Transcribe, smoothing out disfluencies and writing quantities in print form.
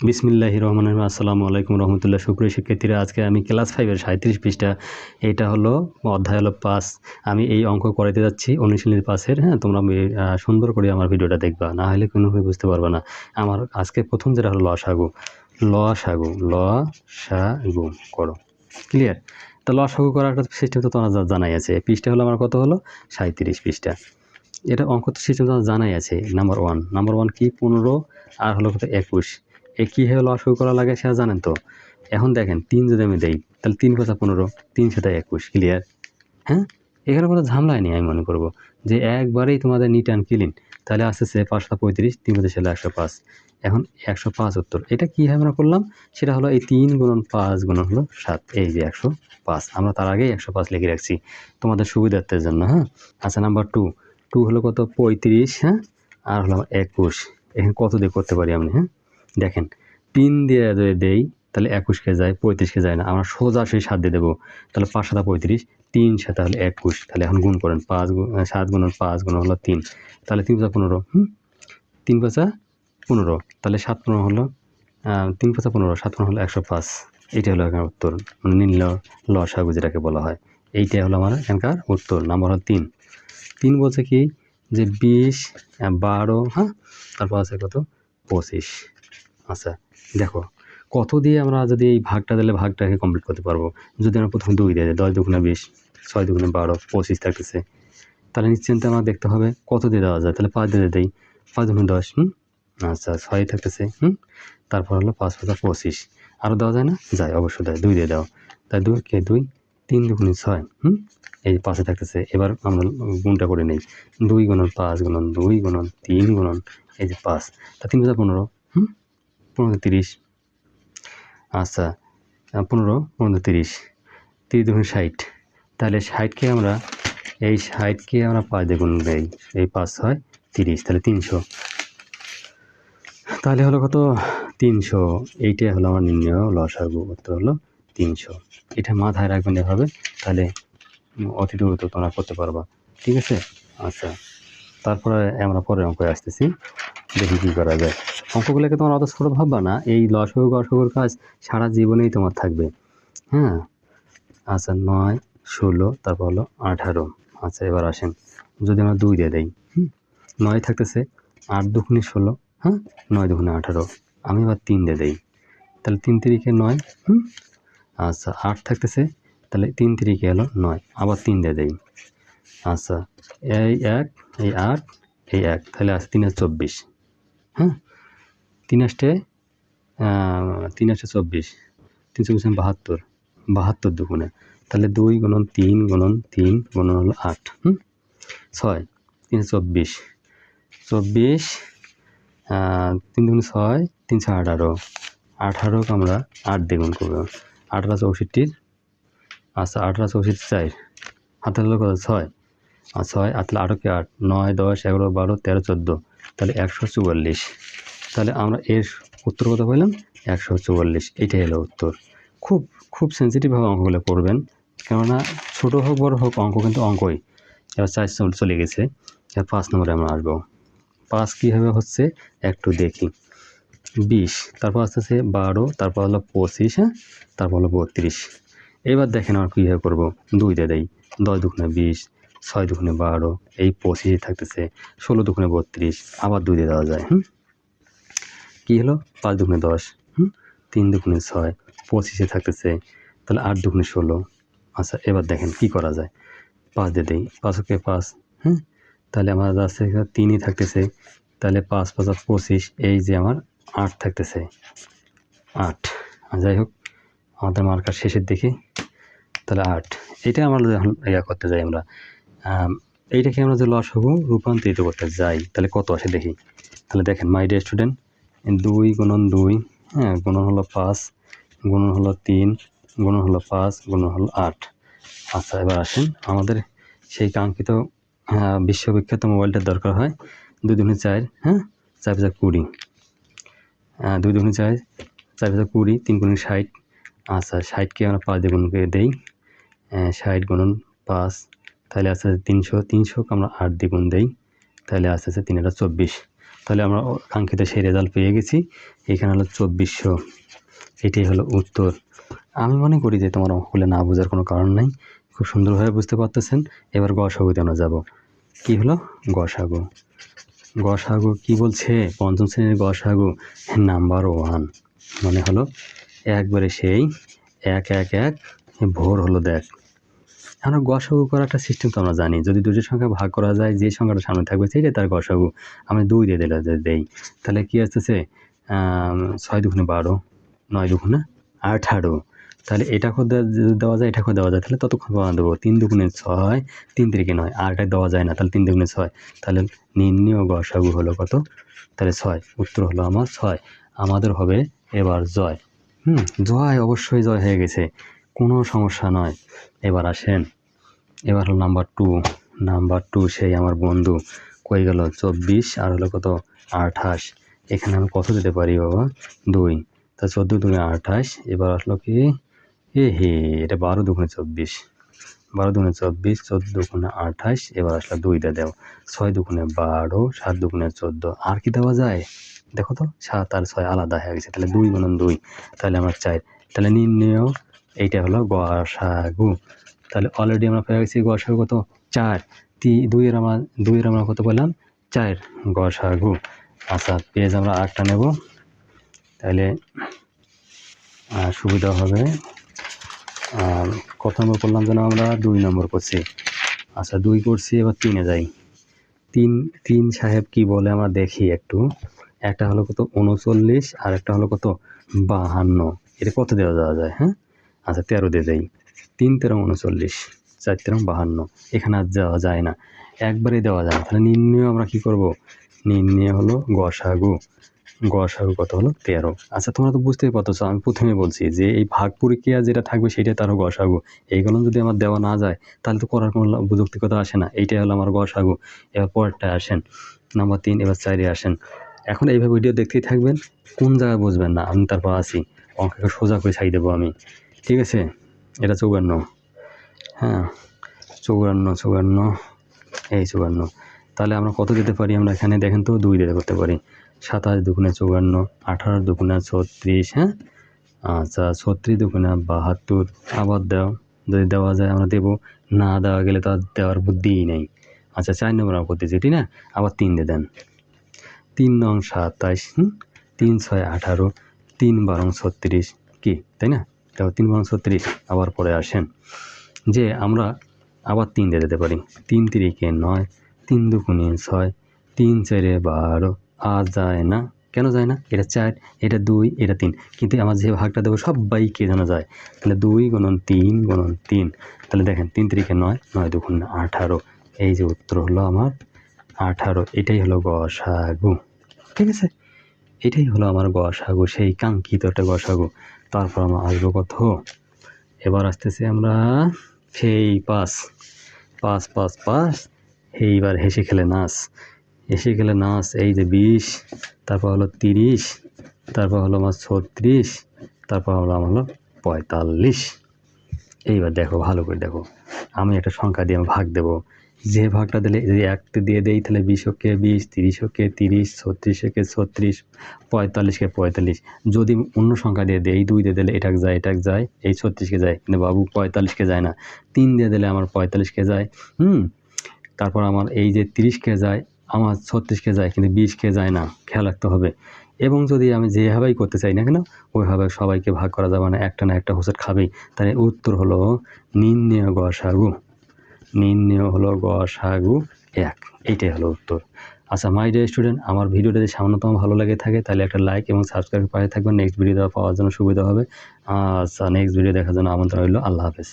বিসমিল্লাহির রহমানির রহিম। আসসালামু আলাইকুম রহমতুল্লাহ। সুপ্রিয় শিক্ষার্থীরা, আজকে আমি ক্লাস 5-এর 37 পৃষ্ঠা, এটা হলো অধ্যায় হলো 5। আমি এই অঙ্ক করাইতে যাচ্ছি অনুশীলনী 5-এর। হ্যাঁ, তোমরা সুন্দর করে আমার ভিডিওটা দেখবা, না হলে কোনোভাবে বুঝতে পারবে না। আমার আজকে প্রথম যেটা হলো লসাগু করো। ক্লিয়ার? তো লসাগু করার সিস্টেম তো তোমার জানাই আছে। পৃষ্ঠা হলো আমার কত হলো 37 পৃষ্ঠা। এটা অঙ্ক তো সিস্টেম তোমার জানাই আছে। নাম্বার ওয়ান কি 15 আর হলো কত 21। কীভাবে লসাগু করা লাগে সেটা জানেন তো। এখন দেখেন 3 যদি আমি দেই তাহলে 3 × 15, 3 × 21। ক্লিয়ার? হ্যাঁ, এখানে কোনো ঝামেলাই নেই। আমি মনে করব যে একবারেই তোমাদের নিট অ্যান্ড ক্লিন। তাহলে আসতেছে 5 × 35, 3 × 105। এখন 105 উত্তর। এটা কীভাবে আমরা করলাম সেটা হলো এই 3 × 5 × হলো 7, এই যে 105। আমরা তার আগেই 105 লিখে রাখছি তোমাদের সুবিধার্থের জন্য। হ্যাঁ, আচ্ছা নাম্বার 2 হলো কত 35। হ্যাঁ, আর হলো 21। এখানে কত দিয়ে করতে পারি আমি? হ্যাঁ, দেখেন 3 দিয়ে যদি দেই তাহলে 21কে যায়, 35কে যায় না। আমরা সোজা সেই 7 দিয়ে দেবো। তাহলে 5 × 35, 3 × 7 হলে 21। তাহলে এখন গুণ করেন 7 × 5 × হলো 3। তাহলে 3 × 15, 3 × 15। তাহলে 7 × 15 হলো 3 × 15, 7 × হলো 105। এইটা হলো এখানে উত্তর, মানে নির্ণয় লসাগু যেটাকে বলা হয়। এইটাই হলো আমার এখানকার উত্তর। নাম্বার হলো 3 বলছে কি যে 20, 12, হ্যাঁ, তারপর আছে কত 25। আচ্ছা দেখো কত দিয়ে আমরা যদি এই ভাগটা দিলে ভাগটাকে কমপ্লিট করতে পারবো। যদি আমরা প্রথমে 2 দিয়ে দিই, 10 × 2 = 20, 6 × 2 = 12, 25 থাকতেছে। তাহলে নিশ্চিন্তে আমার দেখতে হবে কত দিয়ে দেওয়া যায়। তাহলে 5 দিয়ে দেই, 5 × 10, আচ্ছা 6 থাকতেছে। তারপর হলো 5 × 5 = 25। আরও দেওয়া যায় না? যায়, অবশ্যই দেয়। 2 দিয়ে দাও, তাই 2 কে 2, 3 × 2 = 6। এই 5 থাকতেছে। এবার আমরা গুণটা করে নেই, 2 × 5 × 2 × 3 × এই যে 5। তা 3 × 15, 15 × 30। আচ্ছা 15 × 15 = 30, 30 × 2 = 60। তাহলে 60কে আমরা 5 দিয়ে গুণ দেই, এই 5 × 6 = 30, তাহলে 300। তাহলে হলো কত 300। এইটাই হলো আমার নির্ণয় লসাগু। উত্তর হলো 300। এটা মাথায় রাখবেন এভাবে, তাহলে অতি দ্রুত তোমরা করতে পারবা। ঠিক আছে? আচ্ছা, তারপরে আমরা পরের অঙ্কে আসতেছি, দেখি কী করা যায়। অঙ্কগুলোকে তোমার অত ছোটো ভাববা না। এই লসাগু গসাগুর কাজ সারা জীবনেই তোমার থাকবে। হ্যাঁ, আচ্ছা 9, 16, তারপর হলো 18। আচ্ছা এবার আসেন, যদি আমরা 2 দিয়ে দেই, 9 থাকতেছে, 8 × 2 = 16, 9 × 2 = 18। আমি এবার 3 দিয়ে দেই, তাহলে 3 × 3 = 9। আচ্ছা 8 থাকতেছে, তাহলে 3 × 3 হলো 9, আবার 3 দিয়ে দেই। আচ্ছা এই 1, এই 8, এই 1, তাহলে আছে 3 × 24। 3 × 3 × 24, 3 × 72, 72 দুগুণে। তাহলে 2 × 3 × 3 × হলো 8, 6, 3 × 24, 24, 3 × 6, 3 × 6 = 18। 18কে আমরা 8 দিয়ে গুণ করবো, 18 × 64। আচ্ছা 18 × 64 4, হাতে হলো কত 6, আর 6 আর তাহলে 8 কে 8, 9, 10, 11, 12, 13, 14, তাহলে 144। তাহলে আমরা এর উত্তর কত পেলাম? 144। এটাই হলো উত্তর। খুব খুব সেন্সিটিভভাবে অঙ্কগুলো করবেন, কেননা ছোটো হোক বড় হোক অঙ্ক কিন্তু অঙ্কই। এবার 4 চলে গেছে, এবার 5 নম্বরে আমরা আসবো। 5 কীভাবে হচ্ছে একটু দেখি। 20, তারপর আসতেছে 12, তারপর হলো 25, তারপর হলো 32। এবার দেখেন আমরা কীভাবে করবো। 2 দিয়ে দেই, 10 × 2 = 20, 6 × 2 = 12, এই 25 থাকতেছে, 16 × 2 = 32, আবার 2 দিয়ে দেওয়া যায়। কী হলো 5 × 2 = 10, 3 × 2 = 6, 25 থাকতেছে, তাহলে 8 × 2 = 16। আচ্ছা এবার দেখেন কী করা যায়। 5 দিয়ে দেই, 5 × 5, তাহলে আমার আছে 3ই থাকতেছে, তাহলে 5 × 5 = 25, এই যে আমার 8 থাকতেছে, 8। যাই হোক, আমাদের মার্কার শেষের দিকে, তাহলে 8। এটা আমরা যখন করতে যাই আমরা, এইটাকে আমরা যে লসাগু রূপান্তরিত করতে যাই, তাহলে কত আসে দেখি। তাহলে দেখেন মাই ডিয়ার স্টুডেন্ট, 2 × 2, গুণন হলো 5, গুণন হলো 3, গুণন হলো 5, গুণন হলো 8। আচ্ছা এবার আসেন, আমাদের সেই কাঙ্ক্ষিত বিশ্ববিখ্যাত মোবাইলটার দরকার হয়। 2 × 2 = 4, 4 × 5 = 20, 2 × 2 = 4, 4 × 5 = 20, 3 × 60। আচ্ছা 60কে আমরা 5 দিয়ে গুণ করে দেই, 60 × 5, তাহলে আসতে আছে 300, 300কে আমরা 8 দিয়ে গুণ দেই, তাহলে আসতে আছে 3 × 24। তাহলে আমরা কাঙ্ক্ষিত সেই রেজাল্ট পেয়ে গেছি। এখানে হলো 2400, এটাই হলো উত্তর। আমি মনে করি যে তোমার অঙ্কগুলো না বোঝার কোনো কারণ নাই, খুব সুন্দরভাবে বুঝতে পারতেছেন। এবার গসাগুতে আমরা যাব। কি হলো গসাগু? গসাগু কি বলছে? পঞ্চম শ্রেণীর গসাগু নাম্বার 1 মানে হলো একবারে সেই 1 1 1 ভোর হলো দেখ। আমরা গসাগু করার একটা সিস্টেম তো আমরা জানি, যদি দুইটি সংখ্যা ভাগ করা যায় যে সংখ্যাটা সামনে থাকবে সেটাই তার গসাগু। আমি 2 দিয়ে দেই, তাহলে কি আসতেছে 6 দুগুণে 12, 9 দুগুণে 18। তাহলে এটা দেওয়া যায়, এটা দেওয়া যায়, তাহলে ততক্ষণ পর্যন্ত দেবো। 3 দুগুণে 6, 3 তিরিকে 9, আর এটা দেওয়া যায় না, তাহলে 3 দুগুণে 6, তাহলে নির্ণেয় গসাগু হলো কত? তাহলে 6। উত্তর হলো আমার 6। আমাদের হবে এবার জয়। জয়, অবশ্যই জয় হয়ে গেছে, কোনো সমস্যা নয়। এবার আসেন, এবার হলো নাম্বার 2। নাম্বার 2 সেই আমার বন্ধু কই গেল? 24 আর হলো কত? 28। এখানে আমি কত দিতে পারি বাবা? 2। তা 14 দুগুণে 28। এবার আসলো কি? এটা 12 দুগুণে 24, 12 দুগুণে 24, 14 দুগুণে 28। এবার আসলো 2 দিয়ে দাও। 6 দুগুণে 12, 7 দুগুণে 14। আর কি দেওয়া যায়? দেখো তো, 7 আর 6 আলাদা হয়ে গেছে, তাহলে 2 গুণন 2, তাহলে আমার 4। তাহলে নির্ণেয় এইটা হলো গসাগু। তাহলে অলরেডি আমরা পেয়ে গেছি গসাগু কত? 4। 2 এর আমরা কত পেলাম? 4 গসাগু। আচ্ছা, পেজ আমরা আরেকটা নেব, তাহলে সুবিধা হবে। কত নম্বর করলাম যেন আমরা? 2 নম্বর করছি। আচ্ছা, 2 করছি, এবার 3-এ যাই। 3 সাহেব কি বলে আমরা দেখি একটু। একটা হলো কত? 39, আর একটা হলো কত? 52। এটা কত দেওয়া যায়? হ্যাঁ, আচ্ছা 13 দিয়ে দেই। 3 13 39, 4 13 52। এখানে আর দেওয়া যায় না, একবারে দেওয়া যায় না। তাহলে নির্ণয় আমরা কি করব? নির্ণয় হলো গসাগু। গসাগু কত হলো? 13। আচ্ছা, তোমরা তো বুঝতেই পারতেছো, আমি প্রথমে বলছি যে এই ভাগ প্রক্রিয়া যেটা থাকবে সেটা তারও গসাগু। এইগুলো যদি আমার দেওয়া না যায় তাহলে তো করার কোনো যৌক্তিকতা আসে না। এইটাই হলো আমার গসাগু। এবার পরেরটায় আসেন, নাম্বার 3। এবার 4-এ আসেন। এখন এইভাবে ভিডিও দেখতেই থাকবেন, কোন জায়গায় বুঝবেন না আমি তারপর আসি, অঙ্ককে সোজা করে ছাই দেবো আমি, ঠিক আছে? এটা 54, হ্যাঁ 54, এই 54। তাহলে আমরা কত দিতে পারি? আমরা এখানে দেখেন তো 2 দিয়ে করতে পারি। 27 দুগুণে 54, 18 দুগুণে 36, হ্যাঁ আচ্ছা 36 দুগুণে 72। আবার দাও, যদি দেওয়া যায় আমরা দেবো, না দেওয়া গেলে তো আর দেওয়ার বুদ্ধিই নেই। আচ্ছা 4 নম্বর আমরা করতেছি, ঠিক না? আবার 3 দিয়ে দেন। 3 নং 27, 3 6 18, 3 12 36, কি তাই না? তাও 3 12 36। আবার পরে আসেন যে আমরা আবার 3 দিয়ে দিতে পারি। 3 তিরিকে 9, 3 দুগুণে 6, 3 4 12। আর যায় না, কেন যায় না? এটা 4, এটা 2, এটা 3, কিন্তু আমার যে ভাগটা দেবো সবাইকে জানা যায়। তাহলে 2 গুণন 3 গুণন 3। তাহলে দেখেন 3 তিরিকে 9, 9 দুগুণে 18। এই যে উত্তর হলো আমার 18। এটাই হলো গসাগু, ঠিক আছে? এটাই হলো আমার গসাগু, সেই কাঙ্ক্ষিত একটা গসাগু। তারপর আমরা আসবো কত? এবার আসতেছি আমরা সেই 5। এইবার হেসে খেলে নাচ, হেসে খেলে নাচ। এই যে 20, তারপর হলো 30, তারপর হলো আমার 36, তারপর হলো আমার হলো 45। এইবার দেখো, ভালো করে দেখো, আমি একটা সংখ্যা দিয়ে আমি ভাগ দেবো। যে ভাগটা দিলে, যদি 1 দিয়ে দেই তাহলে 20-কে 20, 30-কে 30, 36-কে 36, 45-কে 45। যদি অন্য সংখ্যা দিয়ে দেই, 2 দিয়ে দিলে এটা যায়, এই 36-কে যায়, কিন্তু বাবু 45-কে যায় না। 3 দিয়ে দিলে আমার 45-কে যায়, তারপর আমার এই যে 30-কে যায়, আমার 36-কে যায়, কিন্তু 20-কে যায় না, খেয়াল রাখতে হবে। এবং যদি আমি যেভাবেই করতে চাই না কেন, ওইভাবে সবাইকে ভাগ করা যাবে না, একটা না একটা হোঁচট খাবেই। তাহলে উত্তর হলো নির্ণেয় গসাগু। নির্ণেয় হলো গসাগু 1, এইটাই হলো উত্তর। আচ্ছা মাই ডিয়ার স্টুডেন্ট, আমার ভিডিওটা যদি সামান্যতম ভালো লাগে থাকে তাহলে একটা লাইক এবং সাবস্ক্রাইব পাশে থাকবেন, নেক্সট ভিডিও পাওয়ার জন্য সুবিধা হবে। আচ্ছা, নেক্সট ভিডিও দেখার জন্য আমন্ত্রণ রইল। আল্লাহ হাফেজ।